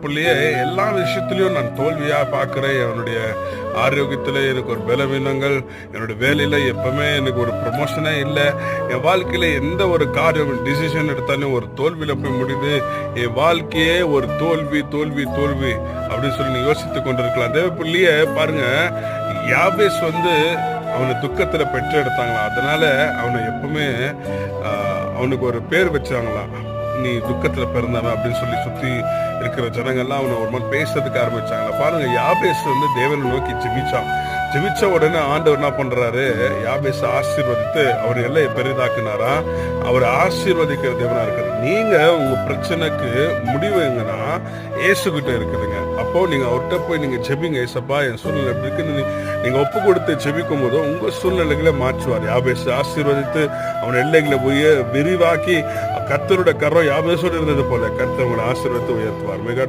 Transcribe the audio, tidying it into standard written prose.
பிள்ளையே எல்லா விஷயத்திலயும் நான் தோல்வியா பாக்குறேன். என்னுடைய ஆரோக்கியத்துல எனக்கு ஒரு பலவீனங்கள், என்னோட வேலையில எப்பவுமே எனக்கு ஒரு ப்ரமோஷனே இல்லை, என் வாழ்க்கையில எந்த ஒரு காரியம் டிசிஷன் எடுத்தாலும் ஒரு தோல்வியில போய் முடியுது, என் வாழ்க்கையே ஒரு தோல்வி தோல்வி தோல்வி அப்படின்னு சொல்லி நீ யோசித்து கொண்டிருக்கலாம். தேவ பிள்ளையே பாருங்க, யாபேஸ் அவனை துக்கத்துல பெற்றெடுத்தாங்களாம். அதனால அவனை எப்பவுமே அவனுக்கு ஒரு பேர் வச்சாங்களாம், நீ துக்கத்துல பிறந்தவன் அப்படின்னு சொல்லி சுத்தி இருக்கிற ஜனங்கள்லாம் அவனை ஒரு மாதிரி பேசுறதுக்கு ஆரம்பிச்சாங்களா. பாருங்க, யாபேஸ் தேவனை நோக்கி ஜெபிச்ச உடனே ஆண்டவர் என்ன பண்றாரு, யாபேஸ் ஆசீர்வதித்து அவர் எல்லையை பெரிதாக்குனாரா. அவர் ஆசீர்வதிக்கிற தேவனா இருக்காரு. நீங்க உங்க பிரச்சனைக்கு முடிவு எங்கன்னா ஏசு கிட்ட இருக்குதுங்க. அப்போ நீங்க அவர்கிட்ட போய் நீங்க ஜெபிங்க, ஏசப்பா என் சூழ்நிலை எப்படி இருக்குன்னு நீங்க ஒப்பு கொடுத்து ஜெபிக்கும் போது உங்க சூழ்நிலைகளை மாற்றுவார். யாபேஸ் ஆசீர்வதித்து அவன் எல்லைகளை போய் விரிவாக்கி, கர்த்தருடைய கரம் யாபேசோடு இருந்தது போல கர்த்தர் உங்களை ஆசீர்வதித்து உயர்த்துவார். மிக